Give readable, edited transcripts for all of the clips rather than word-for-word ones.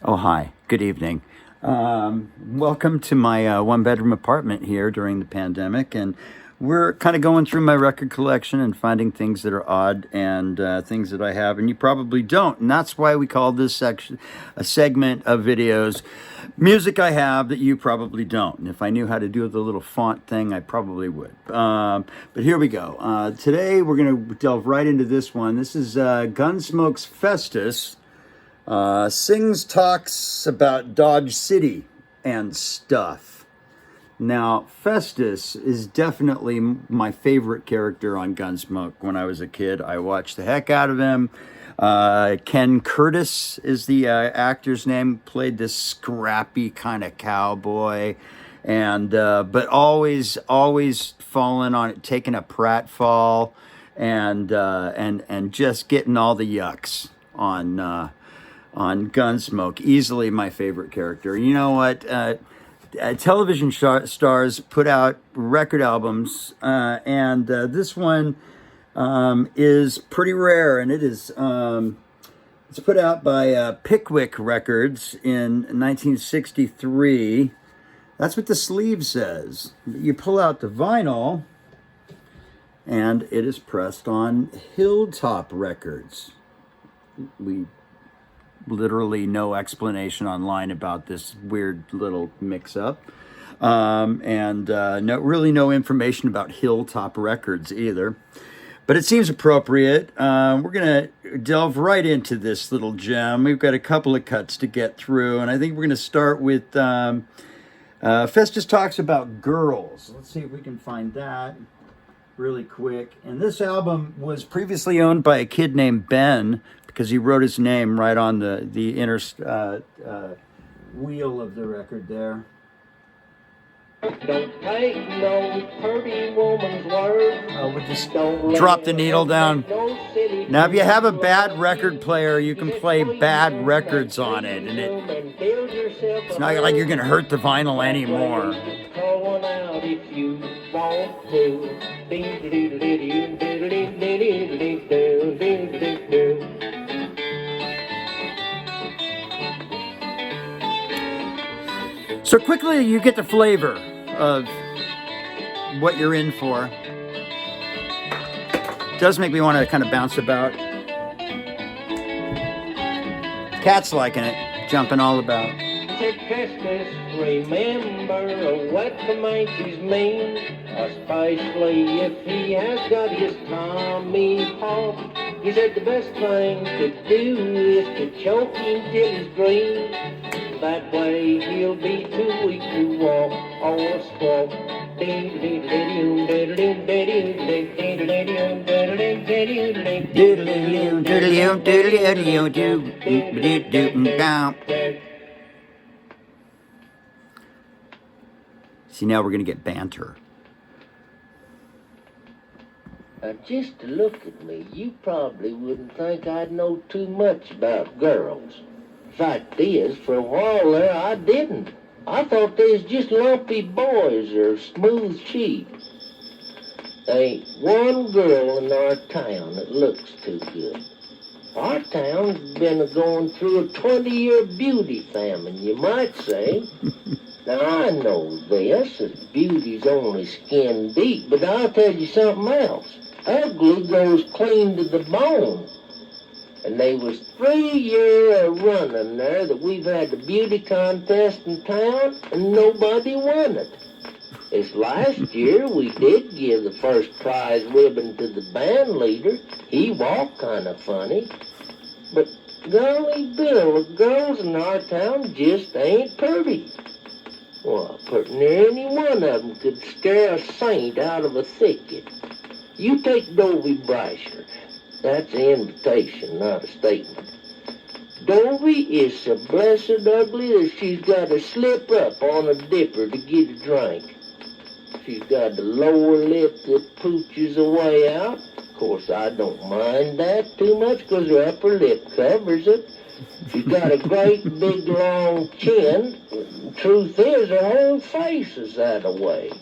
Oh, hi. Good evening. Welcome to my one-bedroom apartment here during the pandemic, and we're kind of going through my record collection and finding things that are odd and things that I have, and you probably don't. And that's why we call this section a segment of videos, music I have that you probably don't. And if I knew how to do the little font thing, I probably would. But here we go. Today we're going to delve right into this one. This is Gunsmoke's Festus. Sings talks about Dodge City and stuff. Now, Festus is definitely my favorite character on Gunsmoke. When I was a kid, I watched the heck out of him. Ken Curtis is the actor's name. Played this scrappy kind of cowboy, and but always falling on it, taking a pratfall, and just getting all the yucks on Gunsmoke. Easily my favorite character. You know what? Television stars put out record albums, and this one is pretty rare, and it's put out by Pickwick Records in 1963. That's what the sleeve says. You pull out the vinyl, and it is pressed on Hilltop Records. We literally no explanation online about this weird little mix-up, and no information about Hilltop Records either. But it seems appropriate. We're gonna delve right into this little gem. We've got a couple of cuts to get through, and I think we're gonna start with Festus talks about girls. Let's see if we can find that really quick. And this album was previously owned by a kid named Ben, because he wrote his name right on the inner wheel of the record there. Don't take no pretty woman's word. We'll just drop the needle down. Now, if you have a bad record player, you can play bad records on it, and it's not like you're going to hurt the vinyl anymore. So quickly, you get the flavor of what you're in for. It does make me want to kind of bounce about. Cat's liking it, jumping all about. Said Festus, remember what the Manche's mean, especially if he has got his Tommy hawk. He said the best thing to do is to choke him till he's green. That way he'll be too weak to walk or squawk. See, now we're going to get banter. Just to look at me, you probably wouldn't think I'd know too much about girls. Fact is, for a while there, I didn't. I thought they was just lumpy boys or smooth sheep. There ain't one girl in our town that looks too good. Our town's been going through a 20-year beauty famine, you might say. Now, I know this, that beauty's only skin deep, but I'll tell you something else. Ugly goes clean to the bone. And they was 3 years running there that we've had the beauty contest in town, and nobody won it. This last year, we did give the first prize ribbon to the band leader. He walked kind of funny. But golly, Bill, the girls in our town just ain't pretty. Well, pretty near any one of them could scare a saint out of a thicket. You take Dovey Brasher. That's an invitation, not a statement. Dovey is so blessed ugly that she's got to slip up on a dipper to get a drink. She's got the lower lip that pooches away out. Of course, I don't mind that too much because her upper lip covers it. She's got a great big long chin. Truth is, her whole face is that away.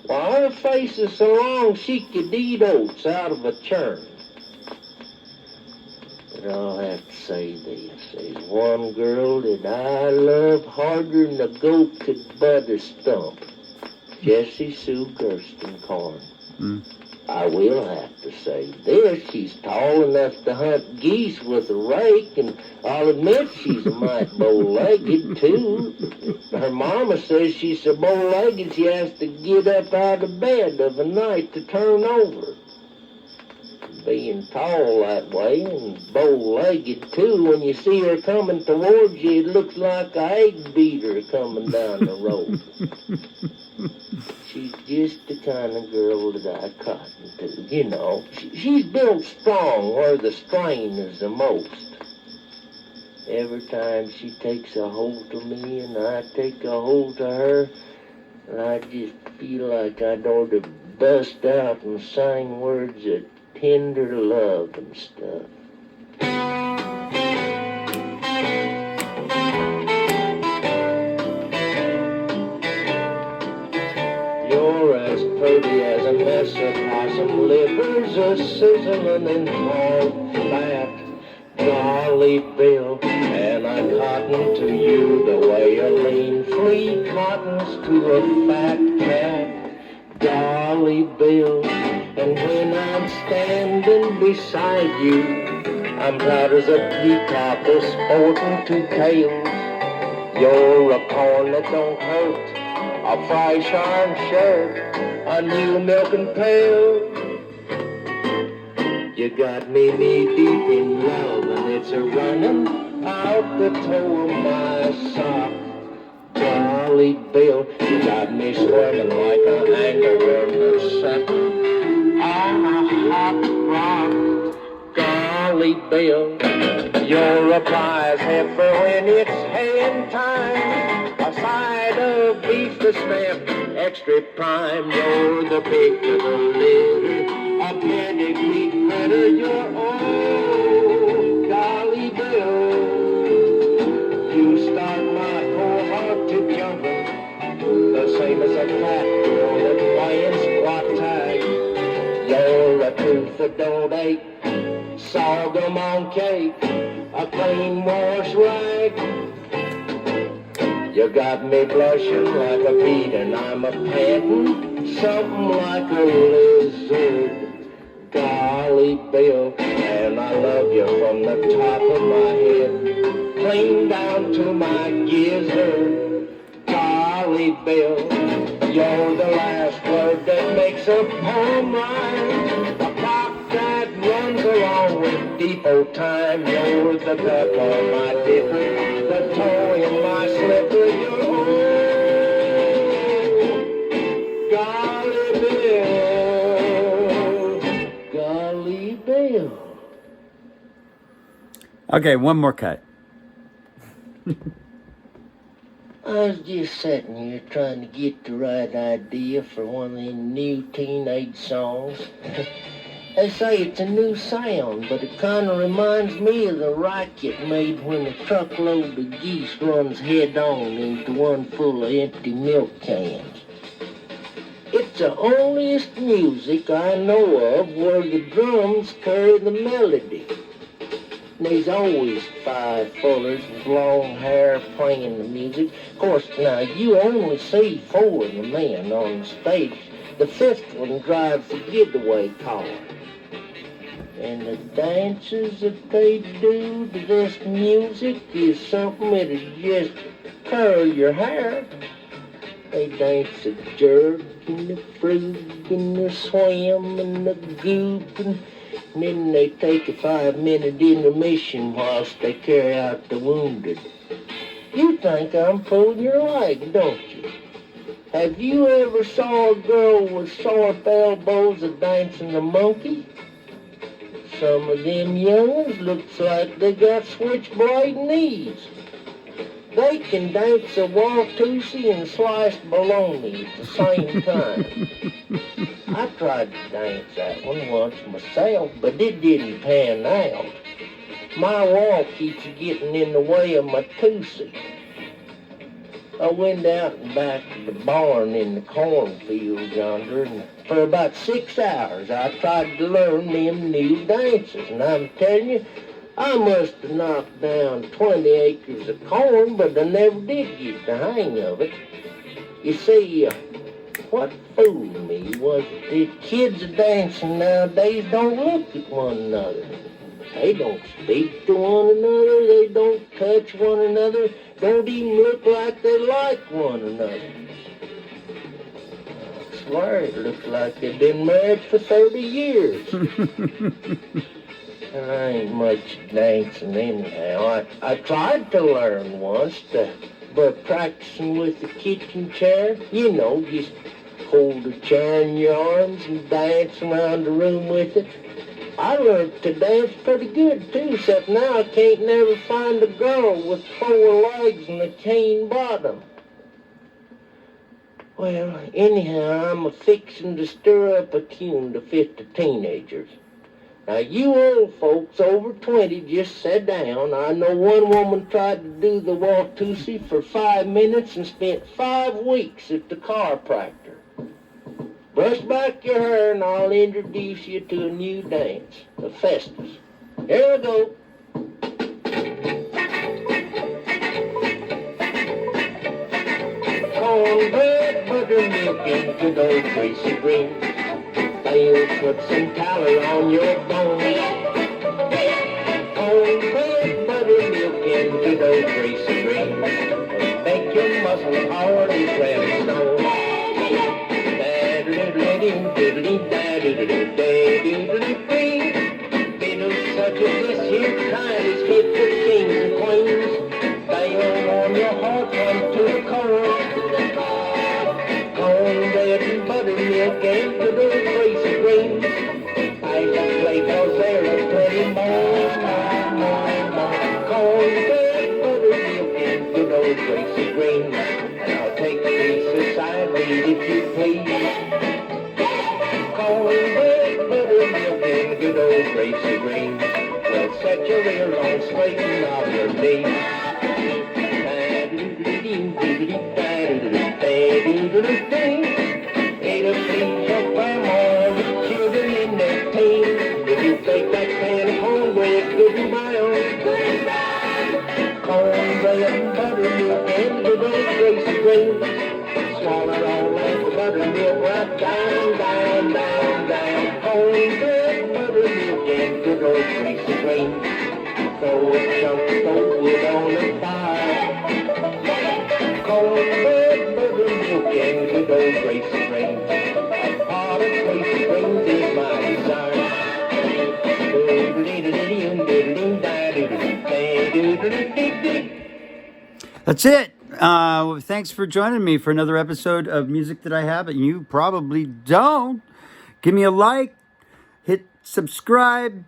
While her face is so long, she could eat oats out of a churn. But I'll have to say this. There's one girl that I love harder than a goat could butt a stump. Jessie Sue Gerstenkorn. Mm. I will have to say this. She's tall enough to hunt geese with a rake, and I'll admit she's a mite bow-legged, too. Her mama says she's so bow-legged she has to get up out of bed of a night to turn over. Being tall that way and bow-legged, too, when you see her coming towards you, it looks like a egg beater coming down the road. She's just the kind of girl that I cotton to, you know. She's built strong where the strain is the most. Every time she takes a hold of me and I take a hold of her, I just feel like I'd ought to bust out and sing words of tender love and stuff. You're as pretty as a mess of possum livers, a sizzling in hard fat. Golly, Bill, and I cotton to you the way a lean flea cottons to a fat cat. Golly, Bill, and when I'm standing beside you, I'm proud as a peacock sporting two tails. You're a corn that don't hurt, a fresh iron shirt, a new milking pail. You got me knee-deep in love, and it's a-running out the toe of my sock. Golly, Bill, you got me squirming like an angler in the sun. On a hot rock. Golly, Bill, your replies heifer when it's haying time. A side of beef to stamp, extra prime. You're the pick of the litter, a pedigree critter. You're oh, golly, Bill, you start my poor heart to jumping, the same as a cat girl that's playing squat tag. You're a tooth that don't ache, sorghum on cake, a clean wash rag. You got me blushing like a beet and I'm a panting, something like a lizard. Golly, Bill, and I love you from the top of my head, clean down to my gizzard. Golly, Bill, you're the last word that makes a poem rhyme, a clock that runs along with depot time. You're the cup on my dipper, the toe in my slipper. You're oh, golly, Bill, golly, Bill. Okay, one more cut. I was just sitting here trying to get the right idea for one of them new teenage songs. They say it's a new sound, but it kind of reminds me of the racket made when a truckload of geese runs head-on into one full of empty milk cans. It's the onlyest music I know of where the drums carry the melody. There's always 5 fullers with long hair playing the music. Of course, now, you only see 4 of the men on the stage. The 5th one drives the getaway car. And the dances that they do to this music is something that'll just curl your hair. They dance the jerk and the fruit and the swim and the goop, and then they take a 5-minute intermission whilst they carry out the wounded. You think I'm pulling your leg, don't you? Have you ever saw a girl with sharp elbows a-dancing the monkey? Some of them young'uns looks like they got switchblade knees. They can dance a Watusi and sliced bologna at the same time. I tried to dance that one once myself, but it didn't pan out. My walk keeps getting in the way of my Tusi. I went out and back to the barn in the cornfield yonder, and for about 6 hours I tried to learn them new dances, and I'm telling you, I must have knocked down 20 acres of corn, but I never did get the hang of it. You see, what fooled me was that the kids dancing nowadays don't look at one another. They don't speak to one another, they don't touch one another, don't even look like they like one another. I swear it looks like they've been married for 30 years. And I ain't much dancing anyhow. I tried to learn once, but practicing with the kitchen chair, just hold a chair in your arms and dance around the room with it. I learned to dance pretty good too, except now I can't never find a girl with 4 legs and a cane bottom. Well, anyhow, I'm a-fixin' to stir up a tune to fit the teenagers. Now, you old folks over 20 just sit down. I know one woman tried to do the Watusi for 5 minutes and spent 5 weeks at the chiropractor. Brush back your hair and I'll introduce you to a new dance, the Festus. Here we go. Cornbread, buttermilk, and good old greasy greens. They'll put some tallow on your bones. Cornbread, buttermilk, and good old greasy greens will make your muscle hard as granite Fiddles such as this here kind is fit for kings and queens. They'll warm your heart one to the core. Cornbread and buttermilk and good old greasy greens. I can play 'cause there are plenty more. Cornbread, buttermilk and good old greasy greens. And I'll take a piece of side meat if you please. Cornbread, buttermilk, and good old greasy greens will set your ears on straight and out your knees. It'll please your grandma and the children in their teens. If you take that can of cornbread, good and brown. Cornbread and buttermilk and good old greasy greens. Swallow it all like the buttermilk right down, down, down, down. Cornbread, buttermilk, and good old greasy greens. Throw a chunk of wood on the fire. Cornbread, buttermilk, and good old greasy greens. A pot of greasy greens is my desire. That's it. Thanks for joining me for another episode of Music That I Have, and you probably don't. Give me a like, hit subscribe,